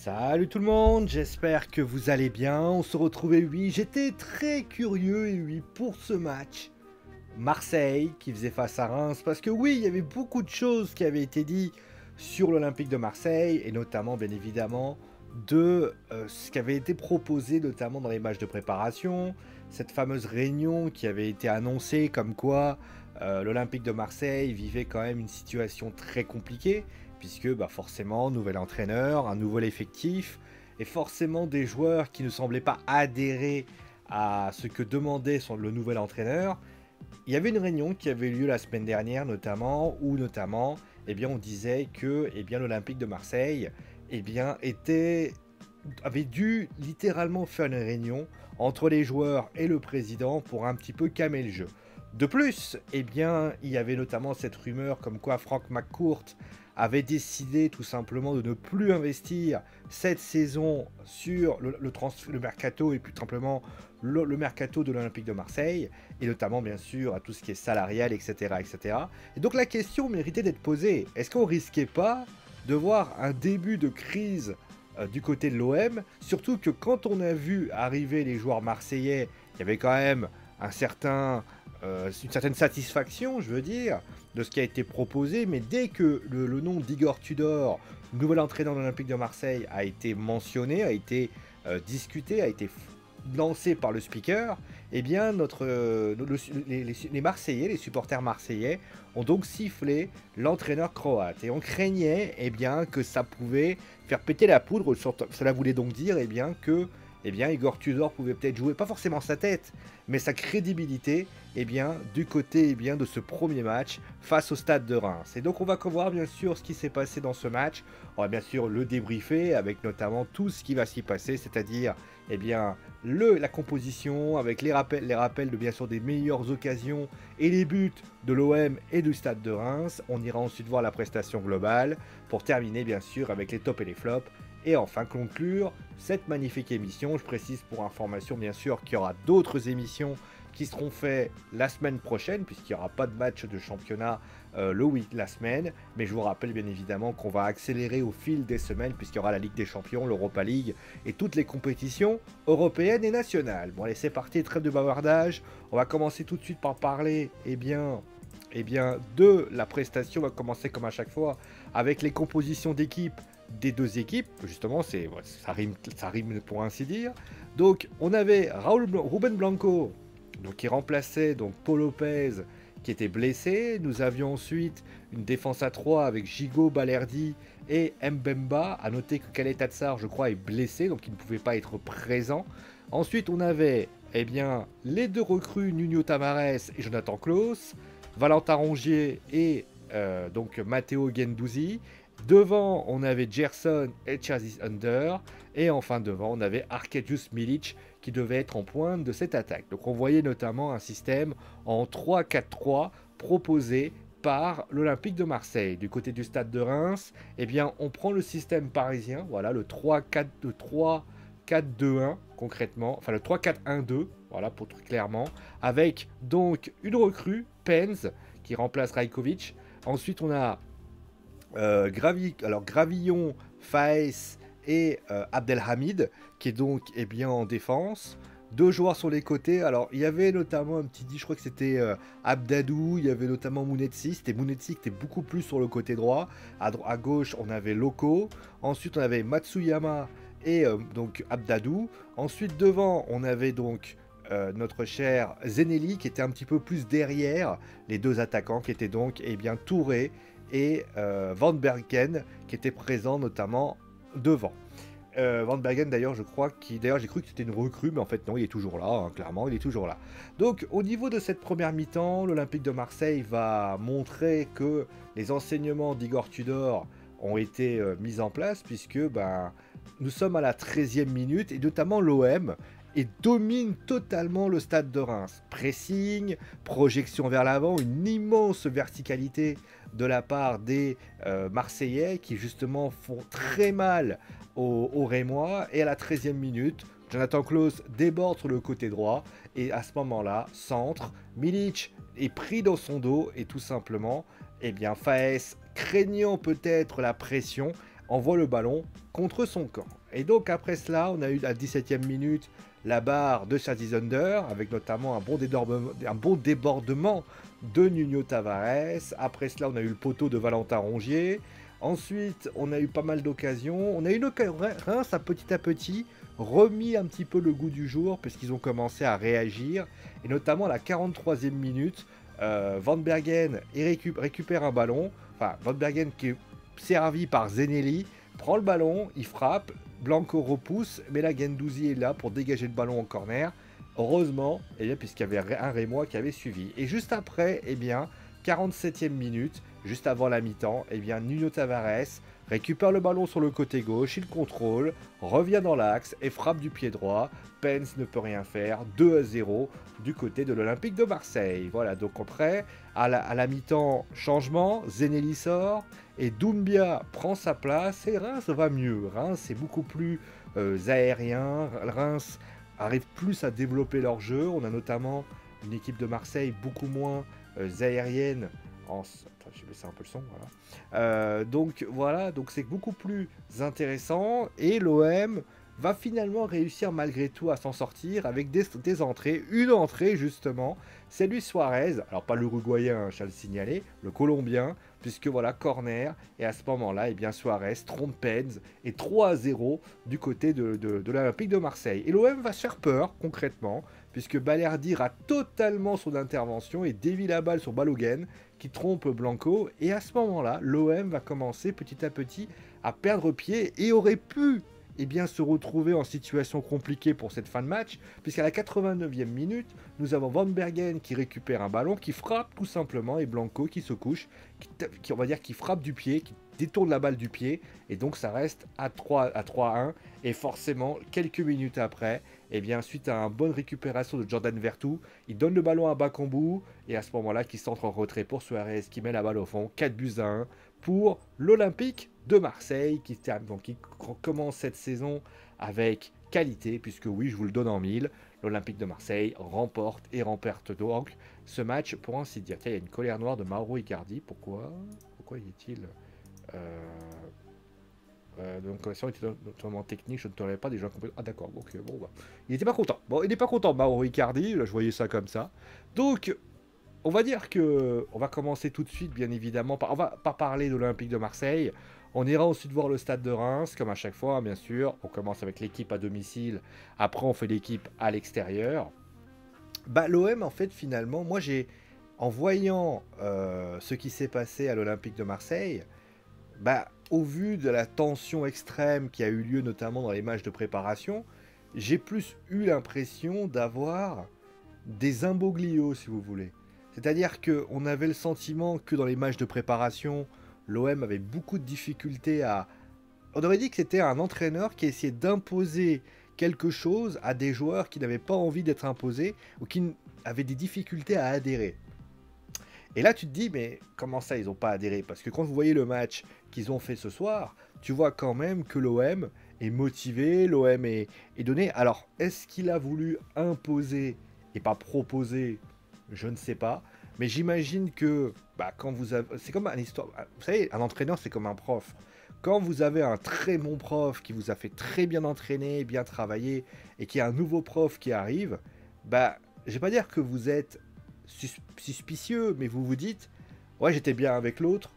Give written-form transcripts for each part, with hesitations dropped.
Salut tout le monde, j'espère que vous allez bien. On se retrouvait, oui, j'étais très curieux, et oui, pour ce match. Marseille qui faisait face à Reims, parce que oui, il y avait beaucoup de choses qui avaient été dites sur l'Olympique de Marseille, et notamment, bien évidemment, de ce qui avait été proposé, notamment dans les matchs de préparation, cette fameuse réunion qui avait été annoncée comme quoi l'Olympique de Marseille vivait quand même une situation très compliquée, puisque bah, forcément, nouvel entraîneur, un nouvel effectif, et forcément des joueurs qui ne semblaient pas adhérer à ce que demandait le nouvel entraîneur. Il y avait une réunion qui avait eu lieu la semaine dernière notamment, où notamment, eh bien, on disait que eh bien, l'Olympique de Marseille eh bien, avait dû littéralement faire une réunion entre les joueurs et le président pour un petit peu calmer le jeu. De plus, eh bien, il y avait notamment cette rumeur comme quoi Frank McCourt avait décidé tout simplement de ne plus investir cette saison sur le mercato et plus simplement le mercato de l'Olympique de Marseille, et notamment bien sûr à tout ce qui est salarial, etc. etc. Et donc la question méritait d'être posée. Est-ce qu'on risquait pas de voir un début de crise du côté de l'OM, surtout que quand on a vu arriver les joueurs marseillais, il y avait quand même une certaine satisfaction, je veux dire, de ce qui a été proposé, mais dès que le nom d'Igor Tudor, nouvel entraîneur de l'Olympique de Marseille, a été mentionné, a été discuté, a été lancé par le speaker, eh bien les Marseillais, les supporters marseillais, ont donc sifflé l'entraîneur croate. Et on craignait eh bien, que ça pouvait faire péter la poudre. Cela voulait donc dire eh bien, que eh bien, Igor Tudor pouvait peut-être jouer, pas forcément sa tête, mais sa crédibilité eh bien, du côté eh bien, de ce premier match face au Stade de Reims. Et donc on va voir bien sûr ce qui s'est passé dans ce match. On va bien sûr le débriefer avec notamment tout ce qui va s'y passer, c'est-à-dire eh bien, la composition, avec les rappels de bien sûr des meilleures occasions et les buts de l'OM et du Stade de Reims. On ira ensuite voir la prestation globale pour terminer bien sûr avec les tops et les flops. Et enfin conclure cette magnifique émission. Je précise pour information bien sûr qu'il y aura d'autres émissions qui seront faites la semaine prochaine, puisqu'il n'y aura pas de match de championnat la semaine. Mais je vous rappelle bien évidemment qu'on va accélérer au fil des semaines, puisqu'il y aura la Ligue des Champions, l'Europa League et toutes les compétitions européennes et nationales. Bon allez, c'est parti, trêve de bavardage. On va commencer tout de suite par parler eh bien, de la prestation. On va commencer comme à chaque fois avec les compositions d'équipe des deux équipes. Justement, ça rime pour ainsi dire. Donc on avait Ruben Blanco, donc, qui remplaçait donc Paul Lopez qui était blessé. Nous avions ensuite une défense à 3 avec Gigot, Balerdi et Mbemba. A noter que Khaled Tatsar, je crois, est blessé, donc il ne pouvait pas être présent. Ensuite, on avait eh bien, les deux recrues Nuno Tavares et Jonathan Klaus, Valentin Rongier et donc Matteo Guendouzi. Devant, on avait Gerson et Chazis Under. Et enfin devant, on avait Arkadiusz Milic qui devait être en pointe de cette attaque. Donc on voyait notamment un système en 3-4-3 proposé par l'Olympique de Marseille. Du côté du Stade de Reims, eh bien, on prend le système parisien, voilà, le 3-4-2-1 concrètement, enfin le 3-4-1-2, voilà, pour tout clairement, avec donc une recrue, Penz, qui remplace Rajkovic. Ensuite, on a Gravillon, Faes et Abdelhamid, qui est donc eh bien, en défense. Deux joueurs sur les côtés. Alors, il y avait notamment un petit dit, je crois que c'était Abdadou, il y avait notamment Mounetsi. C'était Mounetsi qui était beaucoup plus sur le côté droit. À gauche, on avait Loco. Ensuite, on avait Matsuyama et donc Abdadou. Ensuite, devant, on avait donc notre cher Zenelli qui était un petit peu plus derrière les deux attaquants qui étaient donc eh bien, Touré et Van Bergen qui était présent notamment devant. Van Bergen d'ailleurs j'ai cru que c'était une recrue, mais en fait non, il est toujours là, hein, clairement il est toujours là. Donc au niveau de cette première mi-temps, l'Olympique de Marseille va montrer que les enseignements d'Igor Tudor ont été mis en place, puisque nous sommes à la 13e minute et notamment l'OM et domine totalement le Stade de Reims. Pressing, projection vers l'avant, une immense verticalité de la part des Marseillais qui justement font très mal aux Rémois. Et à la 13e minute, Jonathan Klaus déborde sur le côté droit et à ce moment-là, centre, Milic est pris dans son dos et tout simplement, eh bien Faes, craignant peut-être la pression, envoie le ballon contre son camp. Et donc après cela, on a eu à la 17e minute la barre de Under, avec notamment un bon débordement de Nuno Tavares. Après cela, on a eu le poteau de Valentin Rongier. Ensuite, on a eu pas mal d'occasions. On a eu Reims à petit remis un petit peu le goût du jour, puisqu'ils ont commencé à réagir. Et notamment à la 43e minute, Van Bergen récupère un ballon. Enfin, Van Bergen qui est servi par Zenelli, prend le ballon, il frappe, Blanco repousse, mais là Guendouzi est là pour dégager le ballon en corner. Heureusement, puisqu'il y avait un Rémois qui avait suivi. Et juste après, 47e minute, juste avant la mi-temps, Nuno Tavares récupère le ballon sur le côté gauche, il contrôle, revient dans l'axe et frappe du pied droit. Pence ne peut rien faire, 2-0 du côté de l'Olympique de Marseille. Voilà, donc après, à la mi-temps, changement, Zenelli sort et Doumbia prend sa place et Reims va mieux. Reims est beaucoup plus aérien, Reims arrive plus à développer leur jeu. On a notamment une équipe de Marseille beaucoup moins aérienne. Attends, j'ai baissé un peu le son, voilà. Donc c'est beaucoup plus intéressant et l'OM va finalement réussir malgré tout à s'en sortir avec des entrées. Une entrée justement, c'est Luis Suarez, alors pas l'Uruguayen, je tiens à le signaler, le Colombien, puisque voilà, corner, et à ce moment-là, Suarez trompe Pens et 3-0 du côté de l'Olympique de Marseille. Et l'OM va se faire peur, concrètement, puisque Balerdi rate totalement son intervention et dévie la balle sur Balogun, qui trompe Blanco, et à ce moment-là, l'OM va commencer petit à petit à perdre pied et aurait pu se retrouver en situation compliquée pour cette fin de match, puisqu'à la 89e minute, nous avons Van Bergen qui récupère un ballon, qui frappe tout simplement, et Blanco qui se couche, qui frappe du pied, qui détourne la balle du pied, et donc ça reste à 3-1, et forcément, quelques minutes après, suite à une bonne récupération de Jordan Vertou, il donne le ballon à Bakambu, et à ce moment-là, qui centre en retrait pour Suarez, qui met la balle au fond, 4-1 pour l'Olympique de Marseille, qui commence cette saison avec qualité, puisque oui, je vous le donne en mille, l'Olympique de Marseille remporte donc ce match pour ainsi dire. Tiens, il y a une colère noire de Mauro Icardi, pourquoi y est-il donc si on était totalement technique, je ne tolérais pas des gens complètement... Ah d'accord, donc bon, bah, il n'était pas content. Bon, il n'est pas content, Mauro Icardi, là je voyais ça comme ça. Donc, on va dire que on va commencer tout de suite, bien évidemment. On va pas parler de l'Olympique de Marseille. On ira ensuite voir le stade de Reims, comme à chaque fois, bien sûr. On commence avec l'équipe à domicile. Après, on fait l'équipe à l'extérieur. Bah, l'OM, en fait, finalement, moi, en voyant ce qui s'est passé à l'Olympique de Marseille, bah, au vu de la tension extrême qui a eu lieu, notamment dans les matchs de préparation, j'ai plus eu l'impression d'avoir des imbroglios, si vous voulez. C'est-à-dire qu'on avait le sentiment que dans les matchs de préparation, l'OM avait beaucoup de difficultés à... On aurait dit que c'était un entraîneur qui essayait d'imposer quelque chose à des joueurs qui n'avaient pas envie d'être imposés ou qui avaient des difficultés à adhérer. Et là, tu te dis, mais comment ça, ils n'ont pas adhéré? Parce que quand vous voyez le match qu'ils ont fait ce soir, tu vois quand même que l'OM est motivé, l'OM est donné. Alors, est-ce qu'il a voulu imposer et pas proposer? Je ne sais pas, mais j'imagine que quand vous avez... C'est comme une histoire... Vous savez, un entraîneur, c'est comme un prof. Quand vous avez un très bon prof qui vous a fait très bien entraîner, bien travailler, et qu'il y a un nouveau prof qui arrive, je vais pas dire que vous êtes suspicieux, mais vous vous dites, ouais, j'étais bien avec l'autre,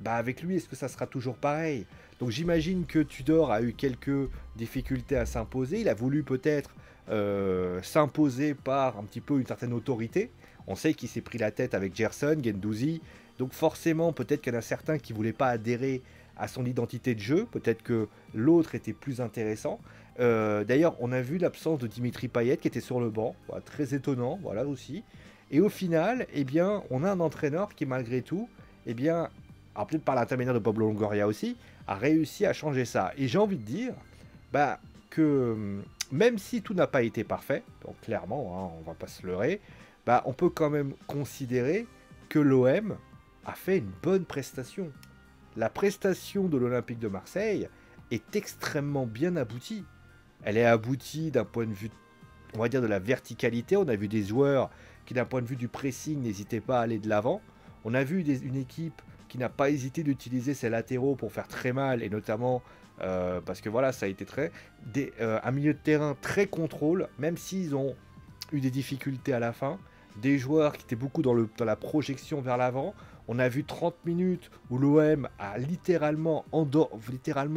avec lui, est-ce que ça sera toujours pareil? Donc j'imagine que Tudor a eu quelques difficultés à s'imposer, il a voulu peut-être s'imposer par un petit peu une certaine autorité. On sait qu'il s'est pris la tête avec Gerson, Guendouzi, donc forcément peut-être qu'il y en a certains qui ne voulaient pas adhérer à son identité de jeu, peut-être que l'autre était plus intéressant. D'ailleurs, on a vu l'absence de Dimitri Payet qui était sur le banc, voilà, très étonnant, voilà aussi. Et au final, on a un entraîneur qui malgré tout, alors peut-être par l'intermédiaire de Pablo Longoria aussi, a réussi à changer ça. Et j'ai envie de dire que même si tout n'a pas été parfait, donc clairement, hein, on va pas se leurrer, on peut quand même considérer que l'OM a fait une bonne prestation. La prestation de l'Olympique de Marseille est extrêmement bien aboutie. Elle est aboutie d'un point de vue, on va dire, de la verticalité. On a vu des joueurs qui, d'un point de vue du pressing, n'hésitaient pas à aller de l'avant. On a vu une équipe qui n'a pas hésité d'utiliser ses latéraux pour faire très mal, et notamment parce que voilà, ça a été un milieu de terrain très contrôle, même s'ils ont eu des difficultés à la fin, des joueurs qui étaient beaucoup dans la projection vers l'avant. On a vu 30 minutes où l'OM a littéralement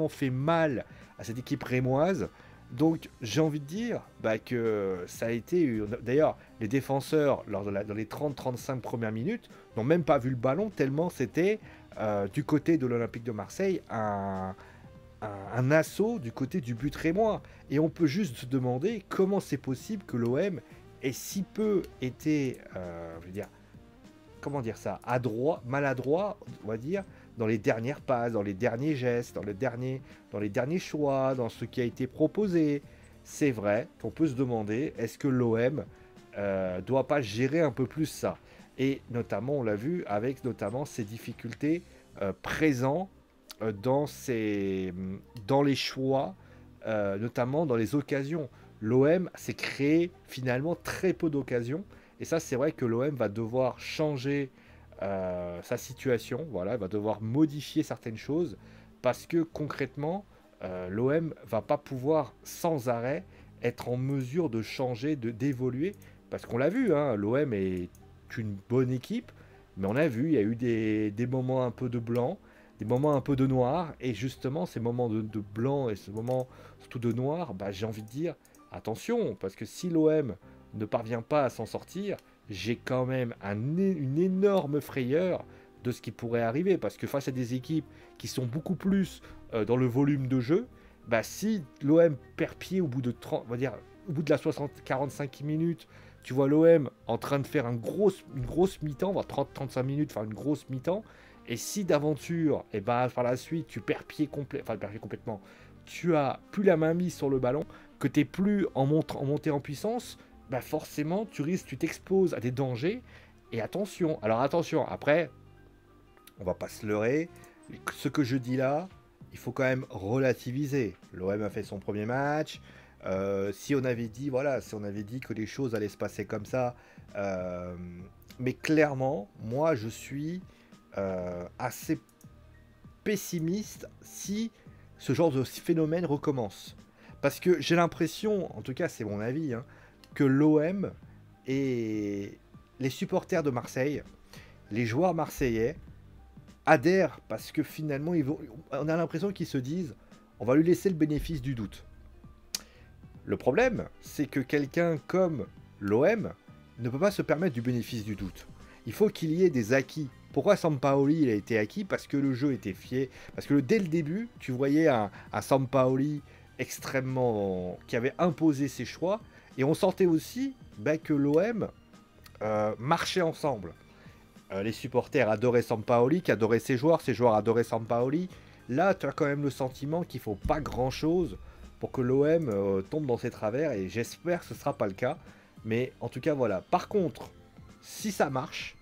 fait mal à cette équipe rémoise. Donc j'ai envie de dire que ça a été... D'ailleurs, les défenseurs, dans les 30-35 premières minutes, n'ont même pas vu le ballon, tellement c'était, du côté de l'Olympique de Marseille, un assaut du côté du but rémois. Et on peut juste se demander comment c'est possible que l'OM ait si peu été, je veux dire, comment dire ça, maladroit, on va dire, dans les dernières passes, dans les derniers gestes, dans les derniers choix, dans ce qui a été proposé. C'est vrai qu'on peut se demander, est-ce que l'OM doit pas gérer un peu plus ça? Et notamment, on l'a vu avec notamment ces difficultés présentes dans les choix, notamment dans les occasions. L'OM s'est créé finalement très peu d'occasions. Et ça, c'est vrai que l'OM va devoir changer sa situation. Voilà, il va devoir modifier certaines choses parce que concrètement, l'OM va pas pouvoir sans arrêt être en mesure de changer, d'évoluer. Parce qu'on l'a vu, hein, l'OM est une bonne équipe, mais on a vu, il y a eu des moments un peu de blanc, des moments un peu de noir, et justement, ces moments de blanc et ce moment surtout de noir, j'ai envie de dire, attention, parce que si l'OM ne parvient pas à s'en sortir, j'ai quand même une énorme frayeur de ce qui pourrait arriver. Parce que face à des équipes qui sont beaucoup plus dans le volume de jeu, si l'OM perd pied au bout de 30, on va dire, au bout de la 45 minutes, tu vois l'OM en train de faire une grosse mi-temps, voire 30-35 minutes, faire une grosse mi-temps. Et si d'aventure, et par la suite, tu perds pied complètement, tu as plus la main mise sur le ballon, que tu n'es plus en montée en puissance, forcément, tu t'exposes à des dangers. Et attention, alors attention, après, on va pas se leurrer, ce que je dis là, il faut quand même relativiser. L'OM a fait son premier match. Si on avait dit que les choses allaient se passer comme ça, mais clairement, moi, je suis assez pessimiste si ce genre de phénomène recommence. Parce que j'ai l'impression, en tout cas c'est mon avis, hein, que l'OM et les supporters de Marseille, les joueurs marseillais, adhèrent parce que finalement, on a l'impression qu'ils se disent on va lui laisser le bénéfice du doute. Le problème, c'est que quelqu'un comme l'OM ne peut pas se permettre du bénéfice du doute. Il faut qu'il y ait des acquis. Pourquoi Sampaoli il a été acquis? Parce que le jeu était fié. Parce que dès le début, tu voyais un Sampaoli extrêmement... qui avait imposé ses choix. Et on sentait aussi que l'OM marchait ensemble. Les supporters adoraient Sampaoli, qui adoraient ses joueurs adoraient Sampaoli. Là, tu as quand même le sentiment qu'il ne faut pas grand-chose pour que l'OM tombe dans ses travers. Et j'espère que ce ne sera pas le cas. Mais en tout cas, voilà. Par contre, si ça marche,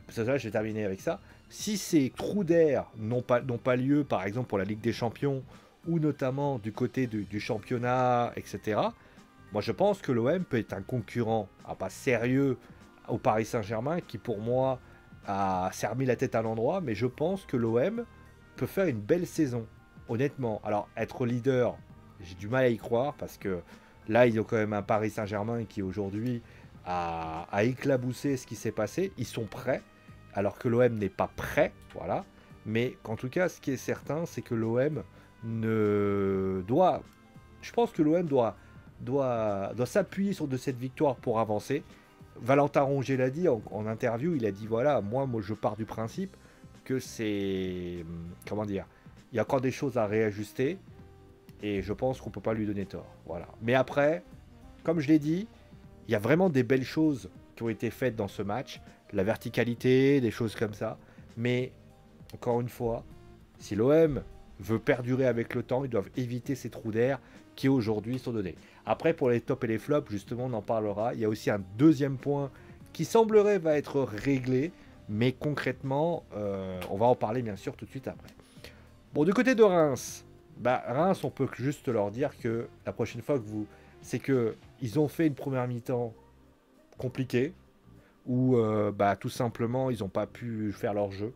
parce que là, je vais terminer avec ça, si ces trous d'air n'ont pas lieu, par exemple pour la Ligue des Champions, ou notamment du côté du championnat, etc., moi je pense que l'OM peut être un concurrent, pas sérieux, au Paris Saint-Germain, qui pour moi s'est remis la tête à l'endroit, mais je pense que l'OM peut faire une belle saison, honnêtement. Alors, être leader, j'ai du mal à y croire, parce que là, ils ont quand même un Paris Saint-Germain qui aujourd'hui a éclaboussé ce qui s'est passé. Ils sont prêts, alors que l'OM n'est pas prêt, voilà. Mais en tout cas, ce qui est certain, c'est que l'OM je pense que l'OM doit s'appuyer sur de cette victoire pour avancer. Valentin Rongier l'a dit en interview, il a dit voilà, moi je pars du principe que c'est... Comment dire? Il y a encore des choses à réajuster et je pense qu'on peut pas lui donner tort. Voilà. Mais après, comme je l'ai dit, il y a vraiment des belles choses qui ont été faites dans ce match. La verticalité, des choses comme ça. Mais, encore une fois, si l'OM veut perdurer avec le temps, ils doivent éviter ces trous d'air qui aujourd'hui sont donnés. Après, pour les tops et les flops, justement, on en parlera. Il y a aussi un deuxième point qui semblerait va être réglé, mais concrètement, on va en parler bien sûr tout de suite après. Bon, du côté de Reims, Reims, on peut juste leur dire que la prochaine fois c'est que ils ont fait une première mi-temps compliquée, où tout simplement ils n'ont pas pu faire leur jeu.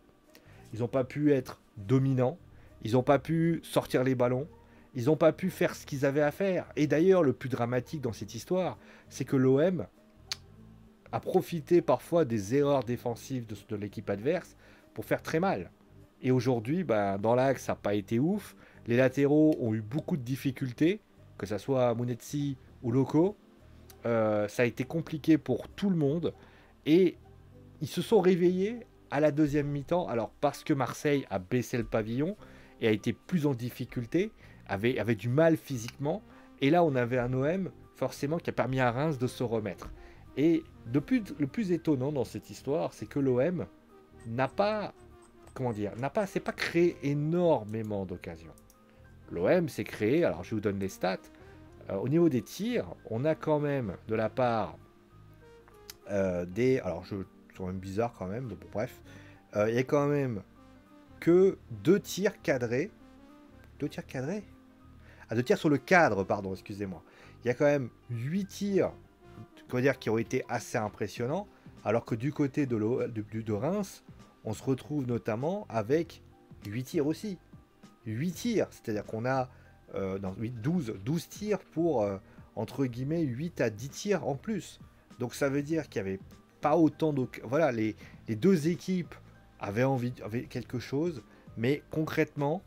Ils n'ont pas pu être dominants. Ils n'ont pas pu sortir les ballons. Ils n'ont pas pu faire ce qu'ils avaient à faire. Et d'ailleurs, le plus dramatique dans cette histoire, c'est que l'OM a profité parfois des erreurs défensives de l'équipe adverse pour faire très mal. Et aujourd'hui, bah, dans l'axe, ça n'a pas été ouf. Les latéraux ont eu beaucoup de difficultés, que ce soit Munetsi ou Loco. Ça a été compliqué pour tout le monde. Et ils se sont réveillés à la deuxième mi-temps. Alors parce que Marseille a baissé le pavillon et a été plus en difficulté, avait du mal physiquement. Et là, on avait un OM forcément qui a permis à Reims de se remettre. Et le plus étonnant dans cette histoire, c'est que l'OM n'a pas, comment dire, c'est pas créé énormément d'occasions. L'OM s'est créé, alors je vous donne les stats, au niveau des tirs, on a quand même de la part alors c'est quand même bizarre quand même, donc bon, bref, il y a quand même que 2 tirs cadrés. 2 tirs cadrés? Ah, 2 tirs sur le cadre, pardon, excusez-moi. Il y a quand même 8 tirs, comment dire, qui ont été assez impressionnants, alors que du côté de Reims, on se retrouve notamment avec 8 tirs aussi. 8 tirs, c'est-à-dire qu'on a 12 tirs pour, entre guillemets, 8 à 10 tirs en plus. Donc ça veut dire qu'il n'y avait pas autant de... Voilà, les deux équipes avaient quelque chose, mais concrètement,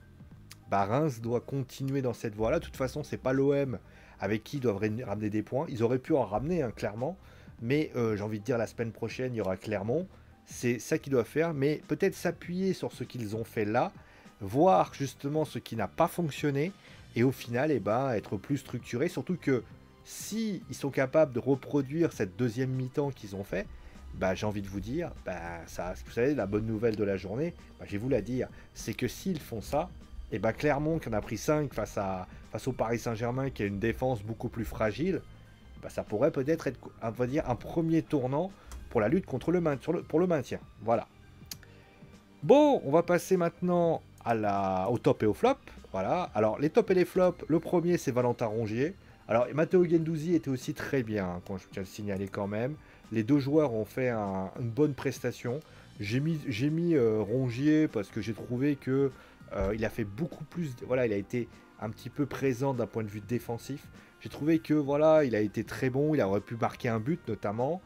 bah, Reims doit continuer dans cette voie-là. De toute façon, c'est pas l'OM avec qui ils doivent ramener des points. Ils auraient pu en ramener, hein, clairement, mais j'ai envie de dire la semaine prochaine, il y aura Clermont. C'est ça qu'ils doivent faire, mais peut-être s'appuyer sur ce qu'ils ont fait là, voir justement ce qui n'a pas fonctionné, et au final, être plus structuré. Surtout que si ils sont capables de reproduire cette deuxième mi-temps qu'ils ont fait, bah, j'ai envie de vous dire, bah, ça, vous savez, la bonne nouvelle de la journée, bah, je vais vous la dire, c'est que s'ils font ça, et bah, Clermont qui en a pris 5 face au Paris Saint-Germain qui a une défense beaucoup plus fragile, bah, ça pourrait peut-être être, on va dire, un premier tournant pour la lutte contre pour le maintien. Voilà. Bon, on va passer maintenant au top et au flop. Voilà. Alors, les tops et les flops, le premier, c'est Valentin Rongier. Alors, Matteo Guendouzi était aussi très bien, hein, quand je tiens à le signaler quand même. Les deux joueurs ont fait une bonne prestation. J'ai mis Rongier parce que j'ai trouvé que il a fait beaucoup plus. Voilà, il a été un petit peu présent d'un point de vue défensif. J'ai trouvé que voilà, il a été très bon. Il aurait pu marquer un but notamment.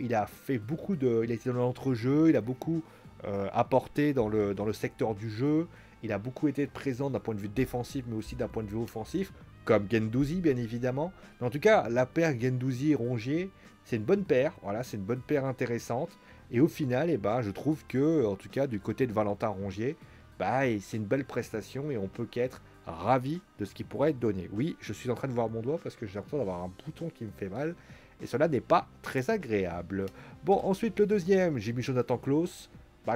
Il a fait beaucoup de. Il a été dans l'entrejeu. Il a beaucoup apporté dans le secteur du jeu. Il a beaucoup été présent d'un point de vue défensif, mais aussi d'un point de vue offensif, comme Guendouzi, bien évidemment. Mais en tout cas, la paire Guendouzi-Rongier, c'est une bonne paire. Voilà, c'est une bonne paire intéressante. Et au final, je trouve que, en tout cas, du côté de Valentin Rongier, c'est une belle prestation et on peut qu'être ravi de ce qui pourrait être donné. Oui, je suis en train de voir mon doigt parce que j'ai l'impression d'avoir un bouton qui me fait mal. Et cela n'est pas très agréable. Bon, ensuite, le deuxième, j'ai mis Jonathan Klaus.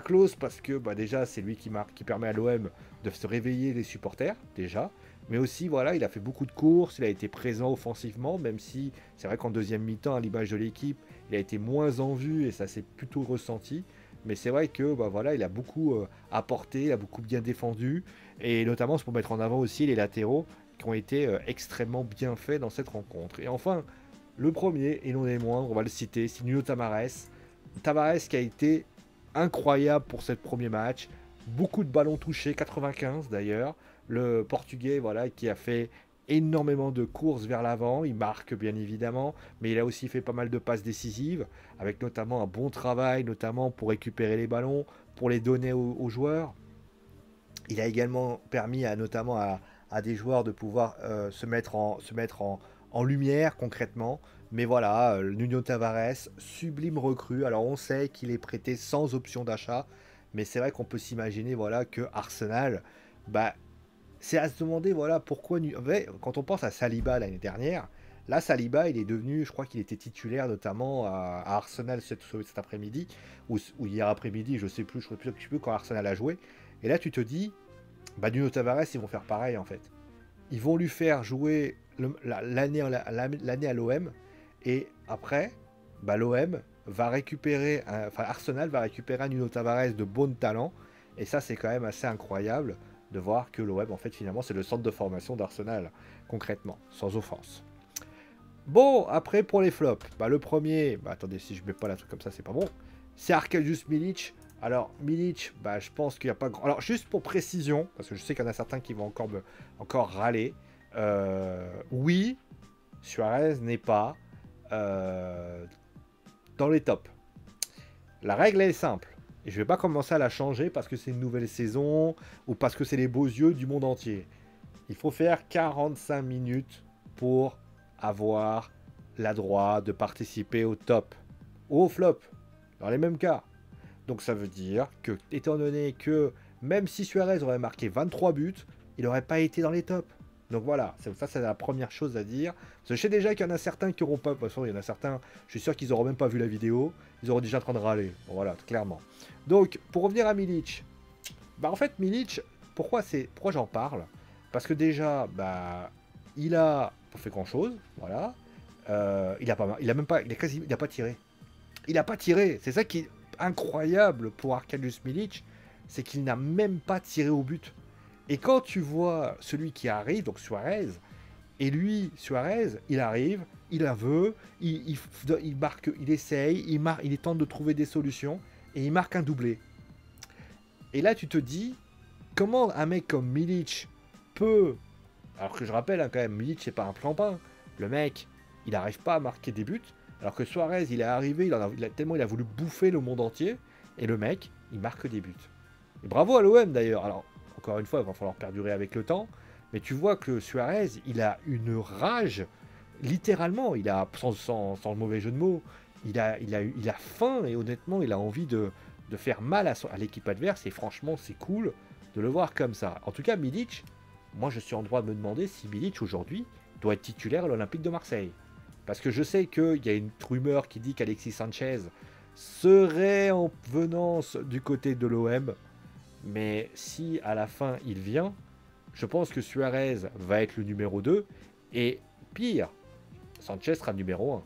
Klaus parce que déjà c'est lui qui permet à l'OM de se réveiller les supporters déjà, mais aussi voilà, il a fait beaucoup de courses, il a été présent offensivement, même si c'est vrai qu'en deuxième mi-temps à l'image de l'équipe il a été moins en vue et ça s'est plutôt ressenti, mais c'est vrai que voilà, il a beaucoup apporté, il a beaucoup bien défendu, et notamment c'est pour mettre en avant aussi les latéraux qui ont été extrêmement bien faits dans cette rencontre. Et enfin le premier et non des moindres, on va le citer, c'est Nuno Tavares qui a été incroyable pour ce premier match. Beaucoup de ballons touchés, 95 d'ailleurs. Le Portugais, voilà, qui a fait énormément de courses vers l'avant. Il marque bien évidemment, mais il a aussi fait pas mal de passes décisives, avec notamment un bon travail, notamment pour récupérer les ballons, pour les donner aux joueurs. Il a également permis notamment à des joueurs de pouvoir se mettre en lumière concrètement. Mais voilà, Nuno Tavares, sublime recrue. Alors on sait qu'il est prêté sans option d'achat, mais c'est vrai qu'on peut s'imaginer voilà, que Arsenal, c'est à se demander voilà, pourquoi... Quand on pense à Saliba l'année dernière, là Saliba il est devenu, je crois qu'il était titulaire notamment à Arsenal cet après-midi, ou hier après-midi, je sais plus quand Arsenal a joué. Et là tu te dis, Nuno Tavares ils vont faire pareil en fait. Ils vont lui faire jouer l'année à l'OM. Et après, l'OM va récupérer, Arsenal va récupérer un Nuno Tavares de bon talent. Et ça, c'est quand même assez incroyable de voir que l'OM, en fait, finalement, c'est le centre de formation d'Arsenal, concrètement, sans offense. Bon, après, pour les flops, le premier, attendez, si je mets pas la truc comme ça, c'est pas bon. C'est Arkadiusz Milik. Alors, Milic, bah, je pense qu'il n'y a pas grand... Alors, juste pour précision, parce que je sais qu'il y en a certains qui vont encore râler. Oui, Suarez n'est pas dans les tops. La règle elle est simple. Et je ne vais pas commencer à la changer parce que c'est une nouvelle saison ou parce que c'est les beaux yeux du monde entier. Il faut faire 45 minutes pour avoir la droit de participer au top ou au flop, dans les mêmes cas. Donc ça veut dire que, étant donné que même si Suarez aurait marqué 23 buts, il n'aurait pas été dans les tops. Donc voilà, ça c'est la première chose à dire. Parce que je sais déjà qu'il y en a certains qui n'auront pas, de toute façon il y en a certains, je suis sûr qu'ils n'auront même pas vu la vidéo, ils auront déjà en train de râler. Bon, voilà, clairement. Donc pour revenir à Milic, bah en fait Milic, pourquoi j'en parle? Parce que déjà, bah, il a pas fait grand chose, voilà. Il a pas tiré. Il a pas tiré. C'est ça qui est incroyable pour Arkadiusz Milic, c'est qu'il n'a même pas tiré au but. Et quand tu vois celui qui arrive, donc Suarez, et lui, Suarez, il arrive, il la veut, il marque, il essaye, il tente de trouver des solutions, et il marque un doublé. Et là, tu te dis, comment un mec comme Milic peut... Alors que je rappelle, hein, quand même, Milic, c'est pas un plan-pain. Le mec, il n'arrive pas à marquer des buts, alors que Suarez, il est arrivé, tellement il a voulu bouffer le monde entier, et le mec, il marque des buts. Et bravo à l'OM d'ailleurs. Alors, encore une fois, il va falloir perdurer avec le temps, mais tu vois que Suarez, il a une rage, littéralement, il a, sans le mauvais jeu de mots, il a faim, et honnêtement, il a envie de faire mal à l'équipe adverse, et franchement, c'est cool de le voir comme ça. En tout cas, Milic, moi je suis en droit de me demander si Milic aujourd'hui doit être titulaire à l'Olympique de Marseille. Parce que je sais qu'il y a une rumeur qui dit qu'Alexis Sanchez serait en venance du côté de l'OM. Mais si à la fin il vient, je pense que Suarez va être le numéro 2. Et pire, Sanchez sera le numéro 1.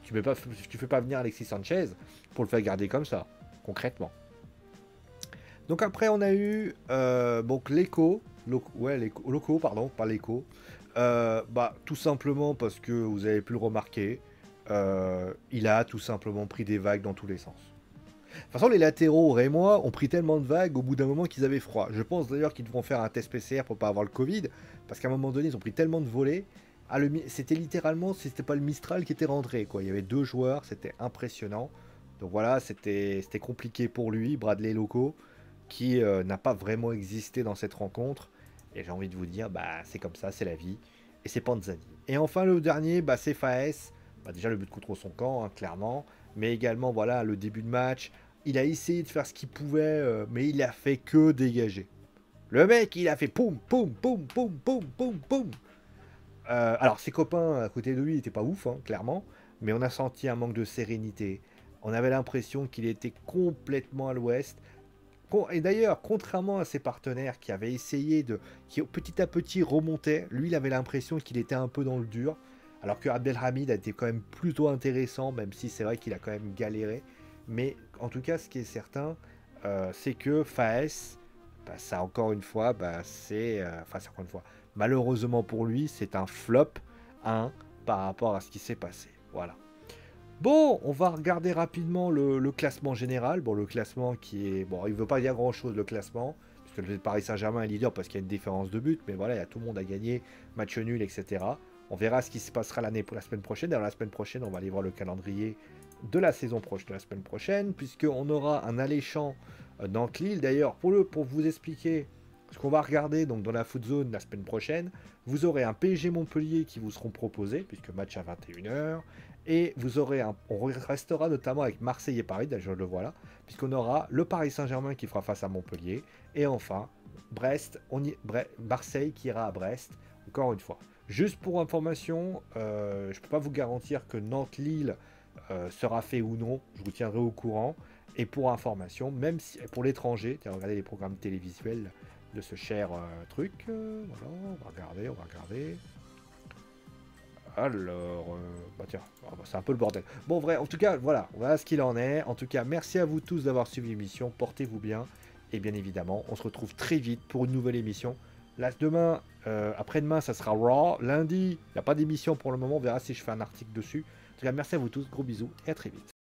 Tu ne fais pas venir Alexis Sanchez pour le faire garder comme ça, concrètement. Donc après on a eu donc l'écho. Locaux, pardon, pas l'écho. Bah, tout simplement parce que vous avez pu le remarquer, il a tout simplement pris des vagues dans tous les sens. De toute façon, les latéraux, Rémois, ont pris tellement de vagues au bout d'un moment qu'ils avaient froid. Je pense d'ailleurs qu'ils devront faire un test PCR pour pas avoir le Covid, parce qu'à un moment donné, ils ont pris tellement de volets. Ah, c'était littéralement, c'était pas le Mistral qui était rentré, quoi. Il y avait 2 joueurs, c'était impressionnant. Donc voilà, c'était compliqué pour lui, Bradley Loco, qui n'a pas vraiment existé dans cette rencontre. Et j'ai envie de vous dire, bah c'est comme ça, c'est la vie. Et c'est Panzani. Et enfin le dernier, bah, c'est Faes. Bah, déjà le but contre son camp, hein, clairement. Mais également, voilà, le début de match. Il a essayé de faire ce qu'il pouvait, mais il a fait que dégager. Le mec, il a fait poum, poum, poum, poum, poum, poum, poum. Alors ses copains à côté de lui n'étaient pas ouf, hein, clairement. Mais on a senti un manque de sérénité. On avait l'impression qu'il était complètement à l'ouest. Et d'ailleurs, contrairement à ses partenaires qui avaient essayé qui petit à petit remontaient, lui, il avait l'impression qu'il était un peu dans le dur. Alors que Abdelhamid a été quand même plutôt intéressant, même si c'est vrai qu'il a quand même galéré. Mais en tout cas, ce qui est certain, c'est que Faes, bah, ça encore une fois, bah, encore une fois, malheureusement pour lui, c'est un flop 1 par rapport à ce qui s'est passé. Voilà. Bon, on va regarder rapidement le classement général. Bon, le classement qui est... Bon, il ne veut pas dire grand-chose, le classement, puisque le Paris Saint-Germain est leader parce qu'il y a une différence de but. Mais voilà, il y a tout le monde à gagner, match nul, etc. On verra ce qui se passera la semaine prochaine. D'ailleurs, la semaine prochaine, on va aller voir le calendrier de la saison prochaine, de la semaine prochaine, puisqu'on aura un alléchant Nantes-Lille. D'ailleurs, pour vous expliquer ce qu'on va regarder donc dans la foot zone la semaine prochaine, vous aurez un PSG Montpellier qui vous seront proposés, puisque match à 21h. Et vous aurez on restera notamment avec Marseille et Paris, je le vois là, puisqu'on aura le Paris Saint-Germain qui fera face à Montpellier, et enfin Marseille qui ira à Brest, encore une fois. Juste pour information, je ne peux pas vous garantir que Nantes-Lille sera fait ou non, je vous tiendrai au courant. Et pour information, même si pour l'étranger, regardez les programmes télévisuels de ce cher truc, voilà, on va regarder. Alors, bah tiens, c'est un peu le bordel. Bon, vrai, en tout cas, voilà ce qu'il en est. En tout cas, merci à vous tous d'avoir suivi l'émission. Portez-vous bien. Et bien évidemment, on se retrouve très vite pour une nouvelle émission. Là, demain, après-demain, ça sera Raw. Lundi, il n'y a pas d'émission pour le moment. On verra si je fais un article dessus. En tout cas, merci à vous tous. Gros bisous et à très vite.